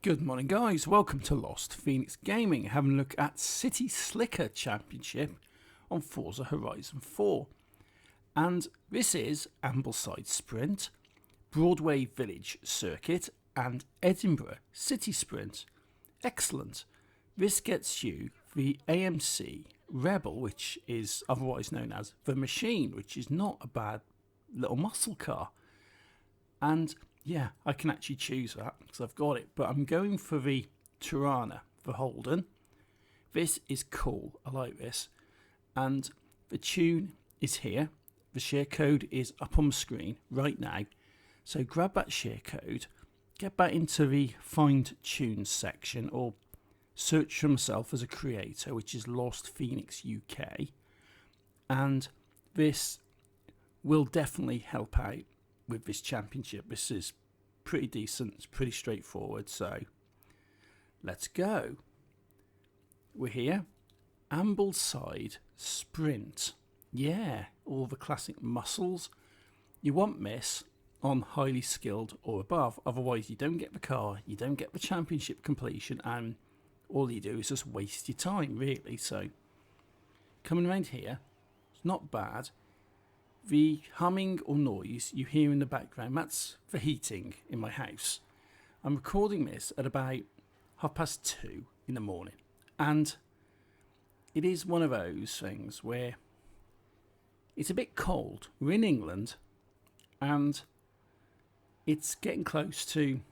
Good morning guys, welcome to Lost Phoenix Gaming, having a look at City Slicker Championship on Forza Horizon 4. And this is Ambleside Sprint, Broadway Village Circuit and Edinburgh City Sprint. Excellent. This gets you the AMC Rebel, which is otherwise known as the Machine, which is not a bad little muscle car. And yeah, I can actually choose that because I've got it, but I'm going for the Torana, the Holden. This is cool, I like this. And the tune is here. The share code is up on the screen right now. So grab that share code, get back into the Find Tunes section or search for myself as a creator, which is LostPhoenixUK. And this will definitely help out with this championship. This is pretty decent, it's pretty straightforward, so let's go. We're here. Ambleside Sprint. Yeah, all the classic muscles. You want this on highly skilled or above, otherwise you don't get the car, you don't get the championship completion, and all you do is just waste your time, really. So coming around here, it's not bad. The humming or noise you hear in the background, that's the heating in my house. I'm recording this at about 2:30 in the morning, and it is one of those things where it's a bit cold. We're in England and it's getting close to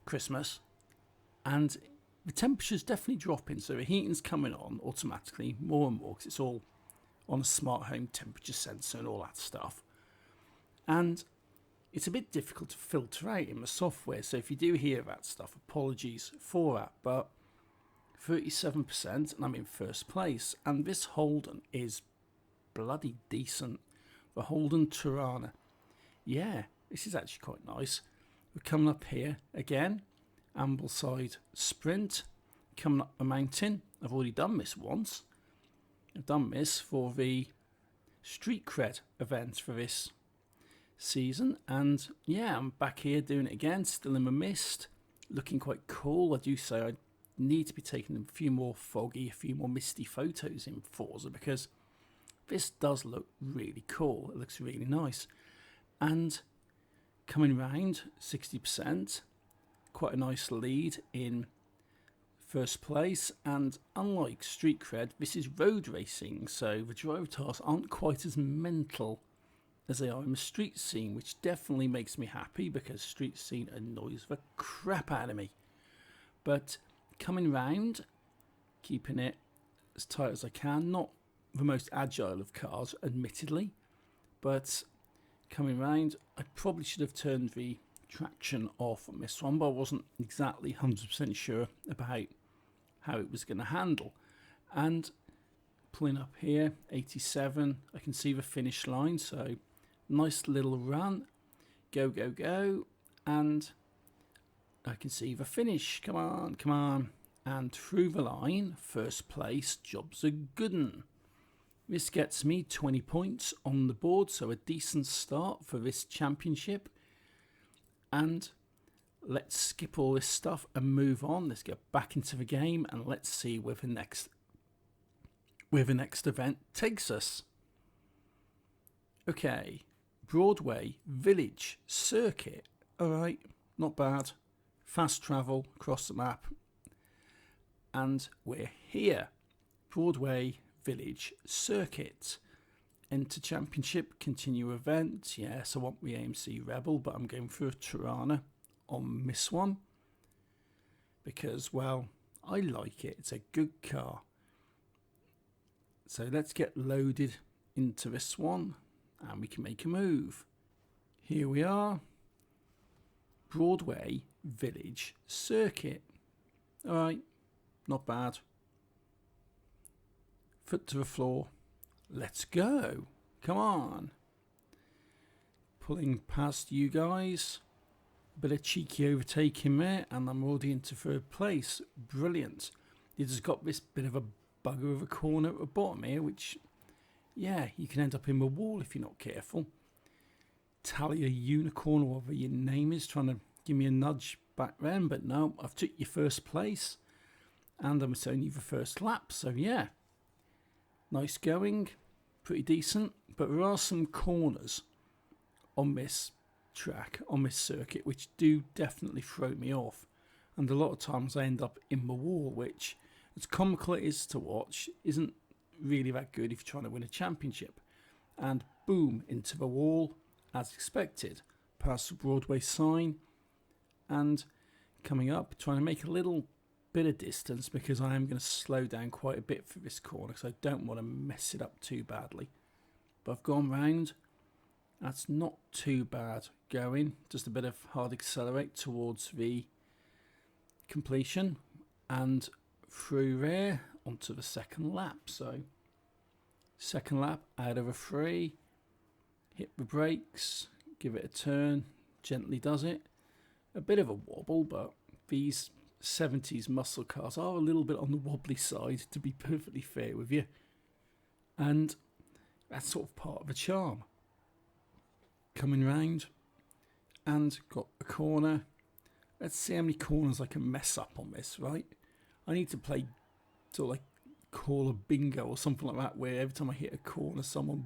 Christmas and the temperature's definitely dropping, so the heating's coming on automatically more and more because it's all on a smart home temperature sensor and all that stuff. And it's a bit difficult to filter out in the software, so if you do hear that stuff, apologies for that. But 37% and I'm in first place, and this Holden is bloody decent. The Holden Torana. Yeah, this is actually quite nice. We're coming up here again, Ambleside Sprint, coming up a mountain. I've already done this once. I've done this for the Street Cred event for this season, and yeah, I'm back here doing it again, still in the mist, looking quite cool. I do say I need to be taking a few more foggy, a few more misty photos in Forza because this does look really cool. It looks really nice. And coming round 60%, quite a nice lead in first place, and unlike Street Cred, this is road racing, so the driver tasks aren't quite as mental as they are in the street scene, which definitely makes me happy because street scene annoys the crap out of me. But coming round, keeping it as tight as I can, not the most agile of cars admittedly, but coming round, I probably should have turned the traction off on this one, but I wasn't exactly 100% sure about how it was going to handle. And pulling up here, 87, I can see the finish line, so nice little run, go go go, and I can see the finish. Come on, come on, and through the line, first place, job's a good un. This gets me 20 points on the board, so a decent start for this championship. And let's skip all this stuff and move on. Let's get back into the game and let's see where the next event takes us. Okay, Broadway Village Circuit. Alright, not bad. Fast travel across the map. And we're here. Broadway Village Circuit. Enter championship, continue event. Yes, I want the AMC Rebel, but I'm going for a Torana on this one because, well, I like it. It's a good car. So let's get loaded into this one and we can make a move. Here we are. Broadway Village Circuit. Alright, not bad. Foot to the floor. Let's go. Come on. Pulling past you guys. Bit of cheeky overtaking there, and I'm already into third place. Brilliant. You just got this bit of a bugger of a corner at the bottom here, which, yeah, you can end up in the wall if you're not careful. Talia Unicorn, or whatever your name is, trying to give me a nudge back then, but no, I've took your first place, and it's only the first lap, so yeah, nice going, pretty decent. But there are some corners on this track, on this circuit, which do definitely throw me off, and a lot of times I end up in the wall, which, as comical it is to watch, isn't really that good if you're trying to win a championship. And boom, into the wall, as expected, past the Broadway sign, and coming up, trying to make a little bit of distance, because I am going to slow down quite a bit for this corner, because I don't want to mess it up too badly. But I've gone round, that's not too bad going, just a bit of hard accelerate towards the completion, and through there onto the second lap. So second lap out of a 3, hit the brakes, give it a turn, gently does it, a bit of a wobble, but these 70s muscle cars are a little bit on the wobbly side, to be perfectly fair with you, and that's sort of part of the charm. Coming round, and got a corner. Let's see how many corners I can mess up on this, right? I need to play sort of like call a bingo or something like that, where every time I hit a corner something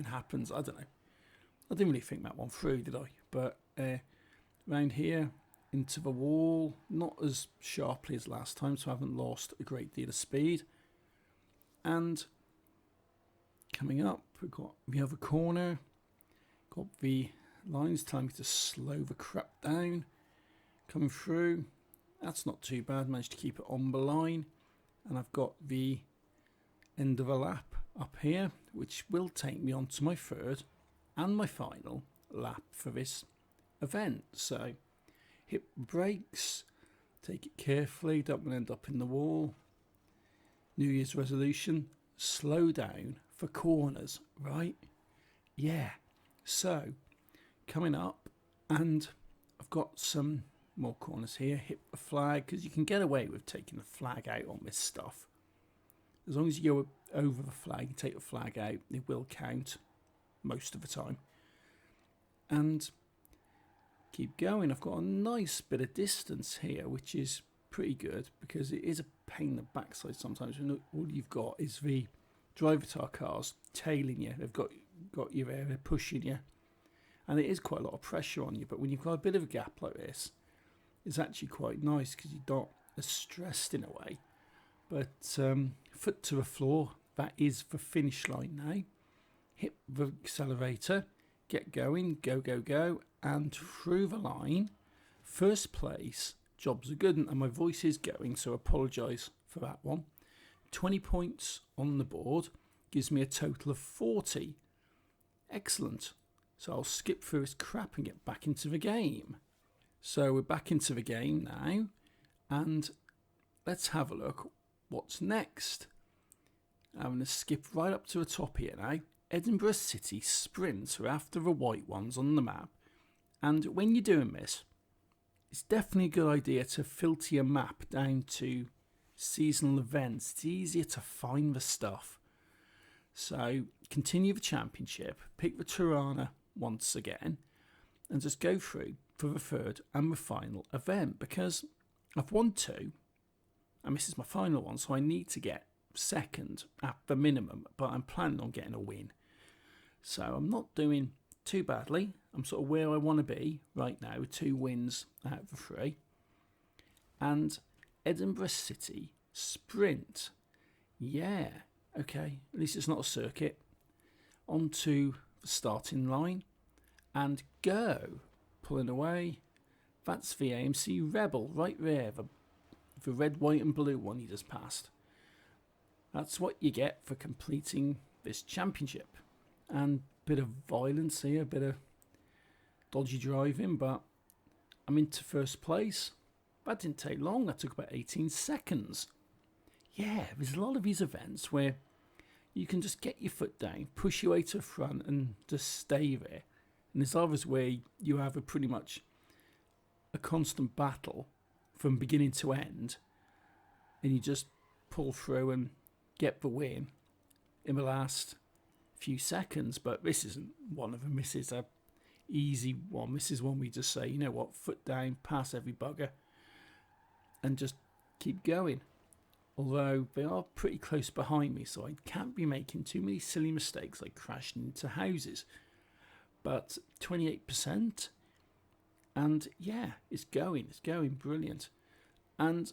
happens. I don't know, I didn't really think that one through, did I? But round here into the wall, not as sharply as last time, so I haven't lost a great deal of speed. And coming up, we've got the other corner, got the lines telling me to slow the crap down. Coming through, that's not too bad, managed to keep it on the line. And I've got the end of a lap up here, which will take me on to my third and my final lap for this event. So hit brakes, take it carefully, don't want to end up in the wall. New Year's resolution, slow down for corners, right? Yeah. So coming up, and I've got some more corners here. Hit the flag, because you can get away with taking the flag out on this stuff. As long as you go over the flag and take the flag out, it will count most of the time. And keep going. I've got a nice bit of distance here, which is pretty good, because it is a pain in the backside sometimes when all you've got is the driver cars tailing you. They've got you there, they're pushing you, and it is quite a lot of pressure on you. But when you've got a bit of a gap like this, it's actually quite nice, because you're not as stressed in a way. But foot to the floor, that is the finish line now. Hit the accelerator, get going, go, go, go, and through the line. First place, jobs are good, and my voice is going, so apologise for that one. 20 points on the board gives me a total of 40. Excellent. So I'll skip through this crap and get back into the game. So we're back into the game now, and let's have a look what's next. I'm going to skip right up to the top here now. Edinburgh City Sprint are after the white ones on the map, and when you're doing this, it's definitely a good idea to filter your map down to seasonal events. It's easier to find the stuff. So continue the championship, pick the Torana once again, and just go through for the third and the final event, because I've won 2 and this is my final one, so I need to get second at the minimum, but I'm planning on getting a win. So I'm not doing too badly. I'm sort of where I want to be right now, with 2 wins out of the 3. And Edinburgh City Sprint. Yeah, okay, at least it's not a circuit. Onto the starting line and go. Pulling away. That's the AMC Rebel right there, the red, white and blue one you just passed. That's what you get for completing this championship. And a bit of violence here, a bit of dodgy driving, but I'm into first place. That didn't take long, that took about 18 seconds. Yeah, there's a lot of these events where you can just get your foot down, push your way to the front and just stay there. And there's others where you have a pretty much a constant battle from beginning to end, and you just pull through and get the win in the last few seconds. But this isn't one of them. This is a easy one. This is one we just say, you know what, foot down, pass every bugger, and just keep going. Although they are pretty close behind me, so I can't be making too many silly mistakes like crashing into houses. But 28%, and yeah, it's going brilliant. And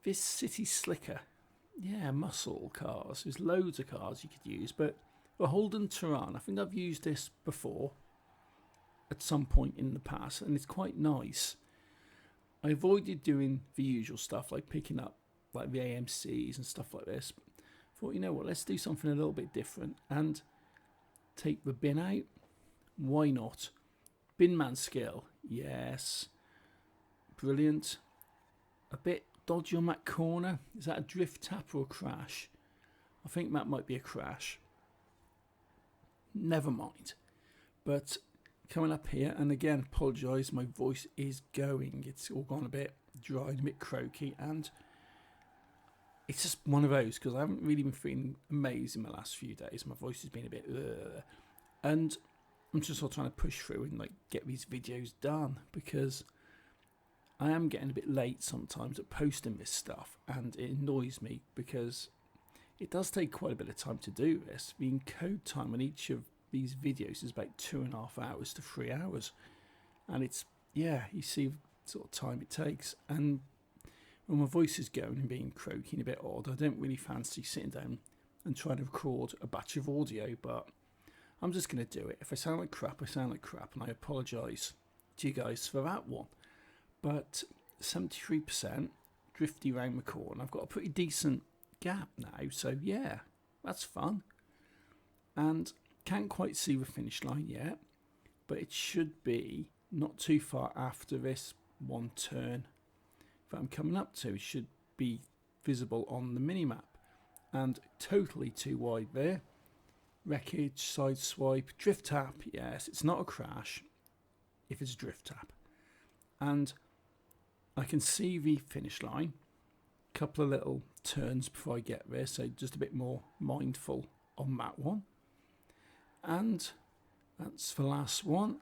this City Slicker, yeah, muscle cars. There's loads of cars you could use, but the Holden Torana, I think I've used this before at some point in the past, and it's quite nice. I avoided doing the usual stuff like picking up like the AMCs and stuff like this. Thought, you know what, let's do something a little bit different and take the bin out. Why not? Bin man skill, yes. Brilliant. A bit dodgy on that corner. Is that a drift tap or a crash? I think that might be a crash. Never mind. But coming up here, and again, apologise, my voice is going. It's all gone a bit dry and a bit croaky, and it's just one of those because I haven't really been feeling amazing the last few days. My voice has been a bit and I'm just sort of trying to push through and like get these videos done, because I am getting a bit late sometimes at posting this stuff, and it annoys me because it does take quite a bit of time to do this. The encode time on each of these videos is about 2.5 hours to 3 hours, and it's, yeah, you see the sort of time it takes. And when my voice is going and being croaky and a bit odd, I don't really fancy sitting down and trying to record a batch of audio, but I'm just going to do it. If I sound like crap, I sound like crap, and I apologise to you guys for that one. But 73% drifty round the corner. I've got a pretty decent gap now, so yeah, that's fun. And can't quite see the finish line yet, but it should be not too far after this one turn that I'm coming up to. It should be visible on the mini-map. And totally too wide there. Wreckage, side swipe, drift tap. Yes, it's not a crash if it's drift tap. And I can see the finish line. A couple of little turns before I get there, so just a bit more mindful on that one. And that's the last one.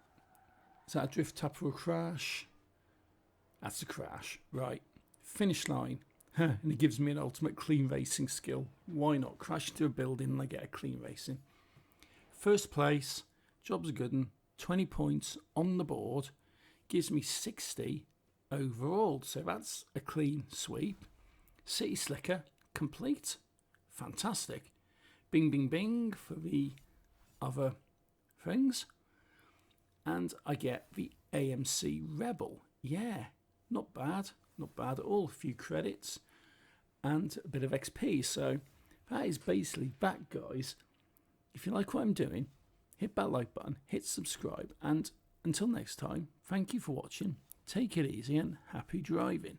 Is that a drift tap or a crash? That's a crash. Right. Finish line. And it gives me an ultimate clean racing skill. Why not? Crash into a building and I get a clean racing. First place. Job's a good one. 20 points on the board. Gives me 60 overall. So that's a clean sweep. City Slicker complete. Fantastic. Bing, bing, bing for the other things. And I get the AMC Rebel. Yeah, not bad. Not bad at all. A few credits and a bit of XP. So that is basically that, guys. If you like what I'm doing, hit that like button, hit subscribe, and until next time, thank you for watching. Take it easy and happy driving.